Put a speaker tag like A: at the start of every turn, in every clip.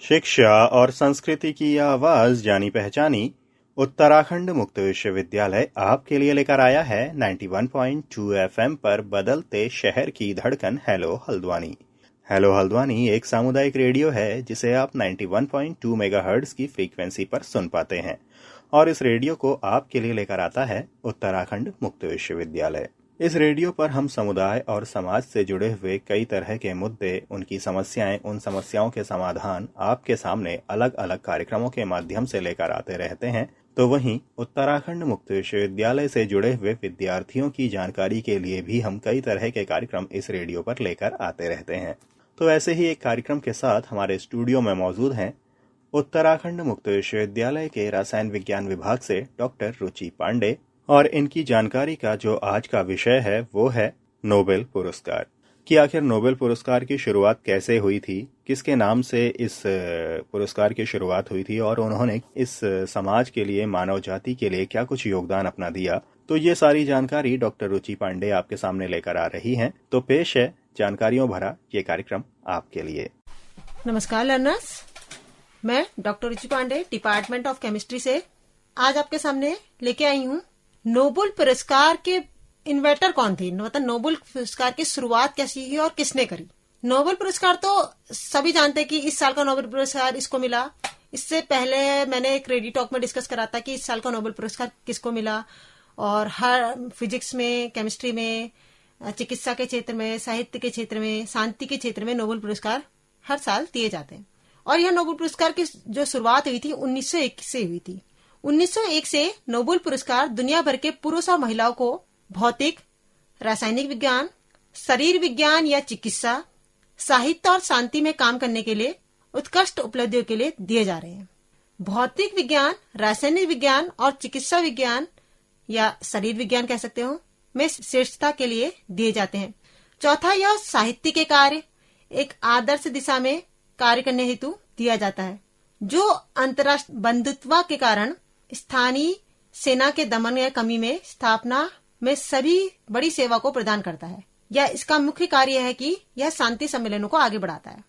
A: शिक्षा और संस्कृति की आवाज जानी पहचानी उत्तराखंड मुक्त विश्वविद्यालय आपके लिए लेकर आया है 91.2 एफएम पर बदलते शहर की धड़कन हेलो हल्द्वानी। हेलो हल्द्वानी एक सामुदायिक रेडियो है जिसे आप 91.2 मेगाहर्ट्ज की फ्रीक्वेंसी पर सुन पाते हैं और इस रेडियो को आपके लिए लेकर आता है उत्तराखंड मुक्त विश्वविद्यालय। इस रेडियो पर हम समुदाय और समाज से जुड़े हुए कई तरह के मुद्दे, उनकी समस्याएं, उन समस्याओं के समाधान आपके सामने अलग अलग कार्यक्रमों के माध्यम से लेकर आते रहते हैं। तो वहीं उत्तराखंड मुक्त विश्वविद्यालय से जुड़े हुए विद्यार्थियों की जानकारी के लिए भी हम कई तरह के कार्यक्रम इस रेडियो पर लेकर आते रहते हैं। तो ऐसे ही एक कार्यक्रम के साथ हमारे स्टूडियो में मौजूद हैं उत्तराखंड मुक्त विश्वविद्यालय के रसायन विज्ञान विभाग से डॉक्टर रुचि पांडे, और इनकी जानकारी का जो आज का विषय है वो है नोबेल पुरस्कार। कि आखिर नोबेल पुरस्कार की शुरुआत कैसे हुई थी, किसके नाम से इस पुरस्कार की शुरुआत हुई थी और उन्होंने इस समाज के लिए, मानव जाति के लिए क्या कुछ योगदान अपना दिया। तो ये सारी जानकारी डॉक्टर रुचि पांडे आपके सामने लेकर आ रही हैं। तो पेश है जानकारियों भरा ये कार्यक्रम आपके लिए।
B: नमस्कार लर्नर्स, मैं doctor Ruchi Pandey, department of chemistry से आज आपके सामने लेके आई हूँ नोबेल पुरस्कार के इन्वेंटर कौन थे, मतलब नोबेल पुरस्कार की शुरुआत कैसी हुई और किसने करी। नोबेल पुरस्कार तो सभी जानते हैं कि इस साल का नोबेल पुरस्कार इसको मिला। इससे पहले मैंने एक रेडियो टॉक में डिस्कस करा था कि इस साल का नोबेल पुरस्कार किसको मिला, और हर फिजिक्स में, केमिस्ट्री में, चिकित्सा के क्षेत्र में, साहित्य के क्षेत्र में, शांति के क्षेत्र में नोबेल पुरस्कार हर साल दिए जाते हैं। और यह नोबेल पुरस्कार की जो शुरुआत हुई थी 1901 से हुई थी। 1901 से नोबेल पुरस्कार दुनिया भर के पुरुष और महिलाओं को भौतिक, रासायनिक विज्ञान, शरीर विज्ञान या चिकित्सा, साहित्य और शांति में काम करने के लिए उत्कृष्ट उपलब्धियों के लिए दिए जा रहे हैं। भौतिक विज्ञान, रासायनिक विज्ञान और चिकित्सा विज्ञान या शरीर विज्ञान कह सकते हो में श्रेष्ठता के लिए दिए जाते हैं। चौथा, यह साहित्य के कार्य एक आदर्श दिशा में कार्य करने हेतु दिया जाता है, जो अंतर्राष्ट्रीय बंधुत्व के कारण स्थानीय सेना के दमन या कमी में स्थापना में सभी बड़ी सेवा को प्रदान करता है। या इसका मुख्य कार्य है कि यह शांति सम्मेलनों को आगे बढ़ाता है।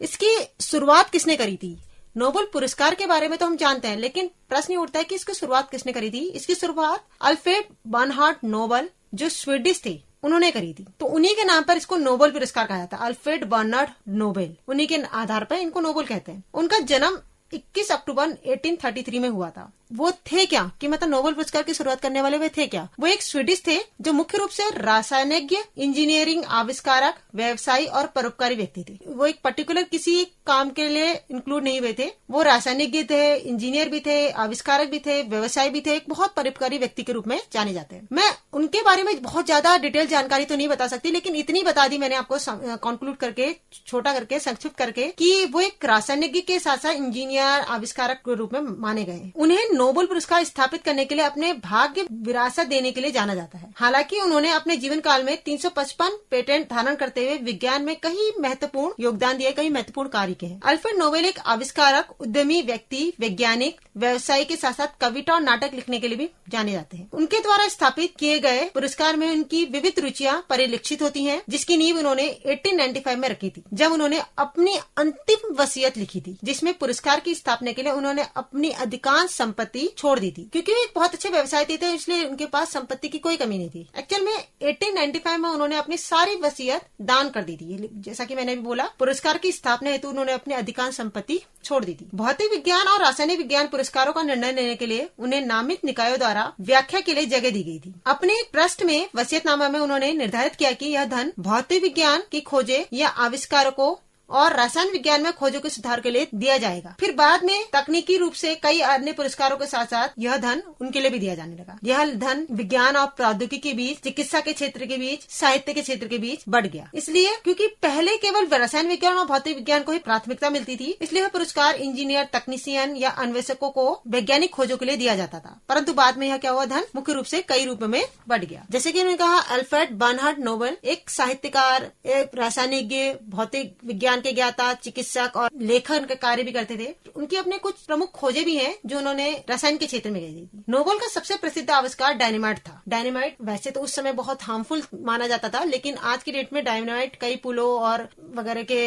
B: इसकी शुरुआत किसने करी थी? नोबेल पुरस्कार के बारे में तो हम जानते हैं, लेकिन प्रश्न ये उठता है कि इसकी शुरुआत किसने करी थी। इसकी शुरुआत अल्फ्रेड बर्नहार्ड नोबेल, जो स्वीडिश थे, उन्होंने करी थी। तो उन्हीं के नाम पर इसको नोबेल पुरस्कार कहा जाता है। अल्फ्रेड बर्नहार्ड नोबेल, उन्हीं के आधार पर इनको नोबेल कहते हैं। उनका जन्म 21 अक्टूबर 1833 में हुआ था। वो थे क्या कि मतलब नोबेल पुरस्कार की शुरुआत करने वाले वे थे क्या? वो एक स्वीडिश थे जो मुख्य रूप से रासायनिज्ञ, इंजीनियरिंग, आविष्कारक, व्यवसायी और परोपकारी व्यक्ति थे। वो एक पर्टिकुलर किसी काम के लिए इंक्लूड नहीं हुए थे। वो रासायनिज्ञ थे, इंजीनियर भी थे, आविष्कारक भी थे, व्यवसायी भी थे, एक बहुत परोपकारी व्यक्ति के रूप में जाने जाते हैं। मैं उनके बारे में बहुत ज्यादा डिटेल जानकारी तो नहीं बता सकती, लेकिन इतनी बता दी मैंने आपको कंक्लूड करके, छोटा करके, संक्षिप्त करके, कि वो एक रासायनिज्ञ के साथ साथ इंजीनियर, आविष्कारक के रूप में माने गए। उन्हें नोबेल पुरस्कार स्थापित करने के लिए अपने भाग्य विरासत देने के लिए जाना जाता है। हालांकि उन्होंने अपने जीवन काल में 355 पेटेंट धारण करते हुए विज्ञान में कई महत्वपूर्ण योगदान दिए, कई महत्वपूर्ण कार्य किए हैं। अल्फ्रेड नोबेल एक आविष्कारक, उद्यमी व्यक्ति, वैज्ञानिक, व्यवसायी के साथ साथ कविता और नाटक लिखने के लिए भी जाने जाते हैं। उनके द्वारा स्थापित किए गए पुरस्कार में उनकी विविध रुचियां परिलक्षित होती हैं, जिसकी नींव उन्होंने 1895 में रखी थी, जब उन्होंने अपनी अंतिम वसीयत लिखी थी, जिसमें पुरस्कार की स्थापना के लिए उन्होंने अपनी अधिकांश संपत्ति छोड़ दी थी। क्योंकि वे एक बहुत अच्छे व्यवसायी थे, इसलिए उनके पास संपत्ति की कोई कमी नहीं थी। एक्चुअल में 1895 में उन्होंने अपनी सारी वसीयत दान कर दी थी। जैसा कि मैंने भी बोला, पुरस्कार की स्थापना हेतु उन्होंने अपनी अधिकांश संपत्ति छोड़ दी थी। भौतिक विज्ञान और रासायनिक विज्ञान पुरस्कारों का निर्णय लेने के लिए उन्हें नामित निकायों द्वारा व्याख्या के लिए जगह दी गई थी। अपने पृष्ठ में वसीयतनामा में उन्होंने निर्धारित किया कि यह धन भौतिक विज्ञान की खोजे या आविष्कारकों और रसायन विज्ञान में खोजों के सुधार के लिए दिया जाएगा। फिर बाद में तकनीकी रूप से कई अन्य पुरस्कारों के साथ साथ यह धन उनके लिए भी दिया जाने लगा। यह धन विज्ञान और प्रौद्योगिकी के बीच, चिकित्सा के क्षेत्र के बीच, साहित्य के क्षेत्र के बीच बढ़ गया। इसलिए क्योंकि पहले केवल रसायन विज्ञान और भौतिक विज्ञान को ही प्राथमिकता मिलती थी, इसलिए यह पुरस्कार इंजीनियर, तकनीशियन या अन्वेषकों को वैज्ञानिक खोजों के लिए दिया जाता था। परंतु बाद में यह क्या हुआ, धन मुख्य रूप से कई रूपों में बढ़ गया। जैसे कि उन्होंने कहा, अल्फ्रेड बर्नहार्ड नोबेल एक साहित्यकार, एक रासायनिज्ञ, भौतिक विज्ञान विज्ञान के ज्ञाता, चिकित्सक और लेखन का कार्य भी करते थे। उनकी अपने कुछ प्रमुख खोजें भी हैं जो उन्होंने रसायन के क्षेत्र में की थी। नोबल का सबसे प्रसिद्ध आविष्कार डायनामाइट था। डायनामाइट वैसे तो उस समय बहुत हार्मफुल माना जाता था, लेकिन आज की डेट में डायनामाइट कई पुलों और वगैरह के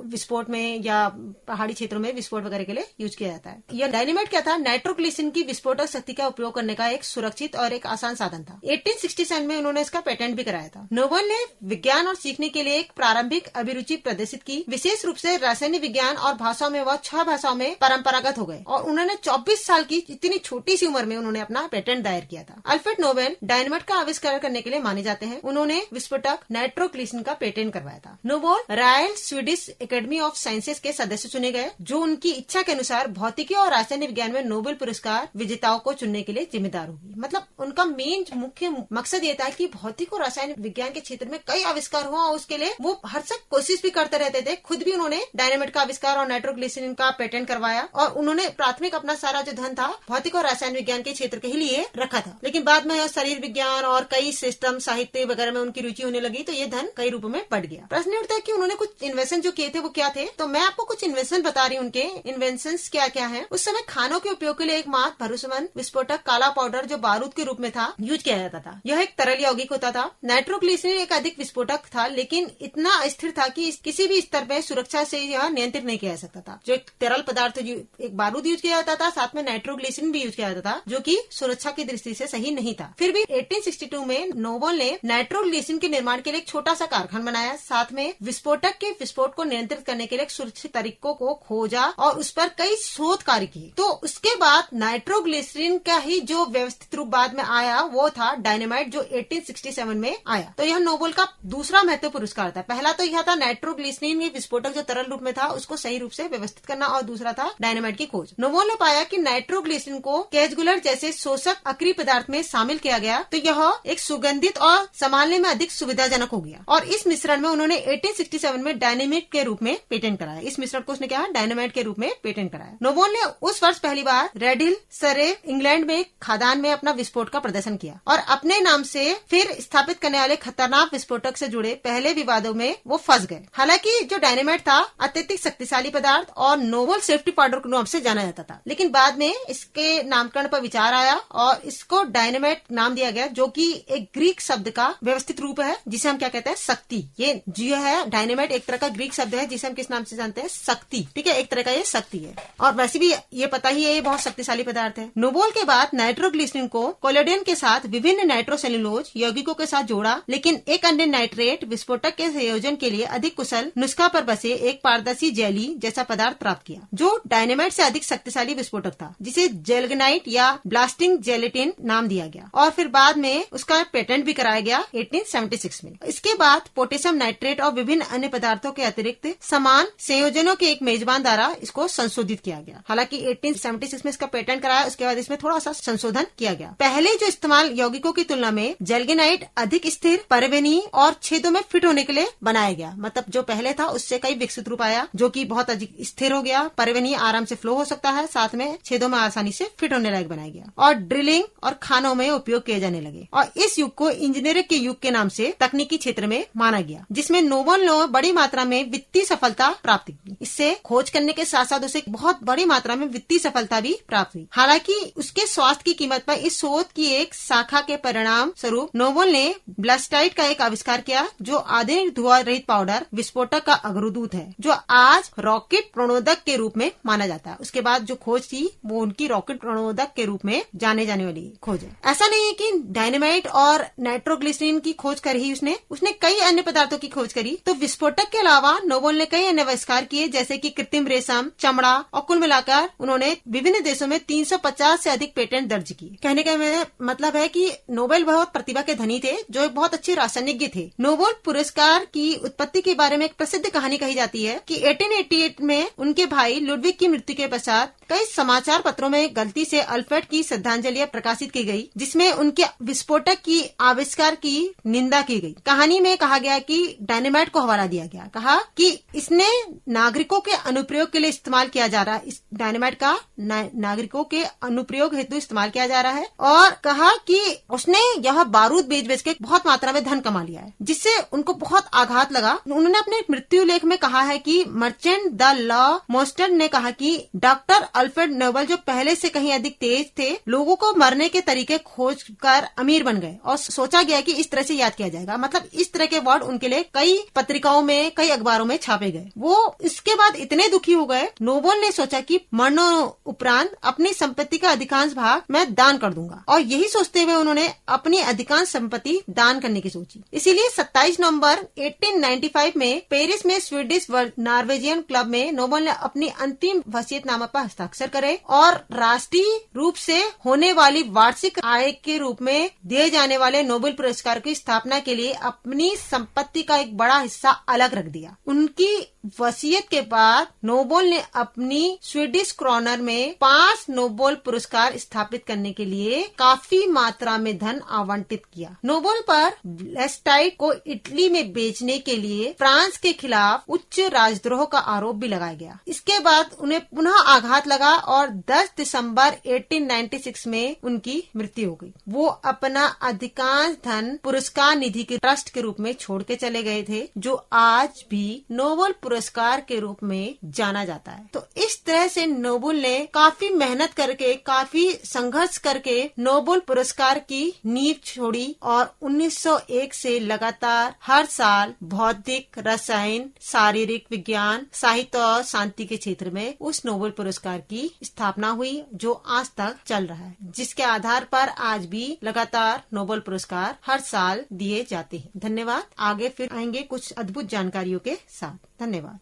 B: विस्फोट में या पहाड़ी क्षेत्रों में विस्फोट वगैरह के लिए यूज किया जाता है। यह डायनामाइट क्या था? नाइट्रोग्लिसरीन की विस्फोटक शक्ति का उपयोग करने का एक सुरक्षित और एक आसान साधन था। 1867 में उन्होंने इसका पेटेंट भी कराया था। नोबल ने विज्ञान और सीखने के लिए एक प्रारंभिक अभिरुचि प्रदर्शित की। विशेष रूप से रासायनिक विज्ञान और भाषाओं में वह 6 भाषाओं में परंपरागत हो गए और उन्होंने 24 साल की इतनी छोटी सी उम्र में उन्होंने अपना पेटेंट दायर किया था। अल्फ्रेड नोबेल डायनामाइट का आविष्कार करने के लिए माने जाते हैं। उन्होंने विस्फोटक नाइट्रोग्लिसरीन का पेटेंट करवाया था। Nobel royal Swedish academy of sciences के सदस्य चुने गए, जो उनकी इच्छा के अनुसार भौतिकी और रासायनिक विज्ञान में नोबेल पुरस्कार विजेताओं को चुनने के लिए जिम्मेदार होगी। मतलब उनका मेन मुख्य मकसद ये था कि भौतिक और रासायनिक विज्ञान के क्षेत्र में कई आविष्कार हुआ, उसके लिए वो हर सख्त कोशिश भी करते रहते थे। खुद भी उन्होंने डायनामाइट का आविष्कार और नाइट्रोग्लिसरीन का पेटेंट करवाया और उन्होंने प्राथमिक अपना सारा जो धन था भौतिक और रासायनिक विज्ञान के क्षेत्र के ही लिए रखा था। लेकिन बाद में शरीर विज्ञान और कई सिस्टम साहित्य वगैरह में उनकी रुचि होने लगी, तो ये धन कई रूपों में बढ़ गया। प्रश्न उठता है कि उन्होंने कुछ इन्वेंशन जो किए थे वो क्या थे। तो मैं आपको कुछ इन्वेंशन बता रही हूँ, उनके इन्वेंशन क्या क्या है। उस समय खानों के उपयोग के लिए एक मात्र भरोसेमंद विस्फोटक काला पाउडर जो बारूद के रूप में था यूज किया जाता था। यह एक तरल यौगिक होता था। नाइट्रोग्लिसरीन एक अधिक विस्फोटक था, लेकिन इतना अस्थिर था कि किसी भी स्तर पर सुरक्षा से यह नियंत्रित नहीं किया जा सकता था। जो एक तरल पदार्थ एक बारूद यूज किया जाता था, साथ में नाइट्रोग्लिसरीन भी यूज किया जाता था, जो कि सुरक्षा की दृष्टि से सही नहीं था। फिर भी 1862 में नोबेल ने नाइट्रोग्लिसरीन के निर्माण के लिए एक छोटा सा कारखाना बनाया, साथ में विस्फोटक के विस्फोट को नियंत्रित करने के लिए सुरक्षित तरीकों को खोजा और उस पर कई शोध कार्य किए। तो उसके बाद नाइट्रोग्लिसरीन का ही जो व्यवस्थित रूप बाद में आया वो था डायनामाइट, जो 1867 में आया। तो यह नोबेल का दूसरा महत्वपूर्ण पुरस्कार था। पहला तो यह था नाइट्रोग्लिसरीन के विस्फोटक जो तरल रूप में था उसको सही रूप से व्यवस्थित करना, और दूसरा था डायनामाइट की खोज। नोबेल ने पाया कि नाइट्रोग्लिसरीन को कैचगुलर जैसे शोषक अक्रिय पदार्थ में शामिल किया गया तो यह एक सुगंधित और संभालने में अधिक सुविधाजनक हो गया, और इस मिश्रण में उन्होंने 1867 में डायनामाइट के रूप में पेटेंट कराया। इस मिश्रण को उसने क्या डायनामाइट के रूप में पेटेंट कराया। नोबेल ने उस वर्ष पहली बार रेड हिल सरे इंग्लैंड में खदान में अपना विस्फोट का प्रदर्शन किया और अपने नाम से फिर स्थापित करने वाले खतरनाक विस्फोटक से जुड़े पहले विवादों में वो फंस गए। हालांकि जो डायनामाइट था अत्यधिक शक्तिशाली पदार्थ और नोबेल सेफ्टी पाउडर के नाम से जाना जाता था, लेकिन बाद में इसके नामकरण पर विचार आया और इसको डायनामाइट नाम दिया गया, जो कि एक ग्रीक शब्द का व्यवस्थित रूप है जिसे हम क्या कहते हैं शक्ति। ये जो है डायनामाइट एक तरह का ग्रीक शब्द है जिसे हम किस नाम से जानते हैं शक्ति। ठीक है, एक तरह का ये शक्ति है और वैसे भी ये पता ही है ये बहुत शक्तिशाली पदार्थ है। नोबेल के बाद नाइट्रोग्लिसरीन को कोलोडेन के साथ विभिन्न नाइट्रोसेल्यूलोज यौगिकों के साथ जोड़ा, लेकिन एक अन्य नाइट्रेट विस्फोटक के संयोजन के लिए अधिक कुशल नुस्खा पर बसे एक पारदर्शी जेली जैसा पदार्थ प्राप्त किया, जो डायनामाइट से अधिक शक्तिशाली विस्फोटक था, जिसे जेलगनाइट या ब्लास्टिंग जेलेटिन नाम दिया गया और फिर बाद में उसका पेटेंट भी कराया गया 1876 में। इसके बाद पोटेशियम नाइट्रेट और विभिन्न अन्य पदार्थों के अतिरिक्त समान संयोजनों के एक मेजबान द्वारा इसको संशोधित किया गया। हालांकि 1876 में इसका पेटेंट कराया, उसके बाद इसमें थोड़ा सा संशोधन किया गया। पहले जो इस्तेमाल यौगिकों की तुलना में जेलगनाइट अधिक स्थिर, परिवहनीय और छेदों में फिट होने के लिए बनाया गया। मतलब जो पहले था उससे कई विकसित रूप आया, जो कि बहुत अधिक स्थिर हो गया, परिवहनीय आराम से फ्लो हो सकता है, साथ में छेदों में आसानी से फिट होने लायक बनाया गया और ड्रिलिंग और खानों में उपयोग किए जाने लगे। और इस युग को इंजीनियरिंग के युग के नाम से तकनीकी क्षेत्र में माना गया, जिसमें नोबेल ने बड़ी मात्रा में वित्तीय सफलता प्राप्त की। इससे खोज करने के साथ साथ उसे बहुत बड़ी मात्रा में वित्तीय सफलता भी प्राप्त हुई। हालांकि उसके स्वास्थ्य की कीमत पर इस शोध की एक शाखा के परिणाम स्वरूप नोबेल ने ब्लास्टाइट का एक आविष्कार किया, जो आधुनिक धुआं रहित पाउडर विस्फोटक का अग्रदूत है, जो आज रॉकेट प्रणोदक के रूप में माना जाता है। उसके बाद जो खोज थी वो उनकी रॉकेट प्रणोदक के रूप में जाने जाने वाली खोज है। ऐसा नहीं है कि डायनामाइट और नाइट्रोग्लिसरीन की खोज करी ही उसने कई अन्य पदार्थों की खोज करी। तो विस्फोटक के अलावा नोबेल ने कई अन्य आविष्कार किए, जैसे कि कृत्रिम रेशम, चमड़ा, और कुल मिलाकर उन्होंने विभिन्न देशों में 350 से अधिक पेटेंट दर्ज किए। कहने का मतलब है कि नोबेल बहुत प्रतिभा के धनी थे, जो एक बहुत अच्छे रासायनिज्ञ थे। नोबेल पुरस्कार की उत्पत्ति के बारे में एक प्रसिद्ध कहानी कही जाती है कि 1888 में उनके भाई लुडविग की मृत्यु के पश्चात कई समाचार पत्रों में गलती से अल्फ्रेड की श्रद्धांजलि प्रकाशित की गई, जिसमें उनके विस्फोटक की आविष्कार की निंदा की गई। कहानी में कहा गया कि डायनामाइट को हवाला दिया गया, कहा कि इसने नागरिकों के अनुप्रयोग के लिए इस्तेमाल किया जा रहा है, इस डायनामाइट का नागरिकों के अनुप्रयोग हेतु इस्तेमाल किया जा रहा है, और कहा कि उसने यह बारूद बेच के बहुत मात्रा में धन कमा लिया है, जिससे उनको बहुत आघात लगा। उन्होंने अपने मृत्यु लेख में कहा है कि मर्चेंट द लॉ मोस्टर ने कहा कि डॉक्टर अल्फ्रेड नोबल जो पहले से कहीं अधिक तेज थे, लोगों को मरने के तरीके खोज कर अमीर बन गए और सोचा गया कि इस तरह से याद किया जाएगा। मतलब इस तरह के वर्ड उनके लिए कई पत्रिकाओं में, कई अखबारों में छापे गए। वो इसके बाद इतने दुखी हो गए, नोबल ने सोचा कि मरने उपरांत अपनी संपत्ति का अधिकांश भाग मैं दान कर दूंगा, और यही सोचते हुए उन्होंने अपनी अधिकांश संपत्ति दान करने की सोची। इसीलिए 27 नवंबर 1895 में पेरिस में स्वीडिश नॉर्वेजियन क्लब में नोबल ने अपनी अंतिम वसीयतनामा पर हस्ताक्षर करे और राष्ट्रीय रूप से होने वाली वार्षिक आय के रूप में दिए जाने वाले नोबेल पुरस्कार की स्थापना के लिए अपनी संपत्ति का एक बड़ा हिस्सा अलग रख दिया। उनकी वसीयत के बाद नोबल ने अपनी स्वीडिश क्रॉनर में 5 नोबेल पुरस्कार स्थापित करने के लिए काफी मात्रा में धन आवंटित किया। नोबल पर ब्लेस्टाइट को इटली में बेचने के लिए फ्रांस के खिलाफ उच्च राजद्रोह का आरोप भी लगाया गया। इसके बाद उन्हें पुनः आघात लगा और 10 दिसंबर 1896 में उनकी मृत्यु हो गई। वो अपना अधिकांश धन पुरस्कार निधि के ट्रस्ट के रूप में छोड़ के चले गए थे, जो आज भी नोबेल पुरस्कार के रूप में जाना जाता है। तो इस तरह से नोबल ने काफी मेहनत करके, काफी संघर्ष करके नोबेल पुरस्कार की नींव छोड़ी और 1901 से लगातार हर साल भौतिक, रसायन, शारीरिक विज्ञान, साहित्य और शांति के क्षेत्र में उस नोबेल पुरस्कार की स्थापना हुई, जो आज तक चल रहा है, जिसके आधार पर आज भी लगातार नोबेल पुरस्कार हर साल दिए जाते हैं। धन्यवाद। आगे फिर आएंगे कुछ अद्भुत जानकारियों के साथ। धन्यवाद।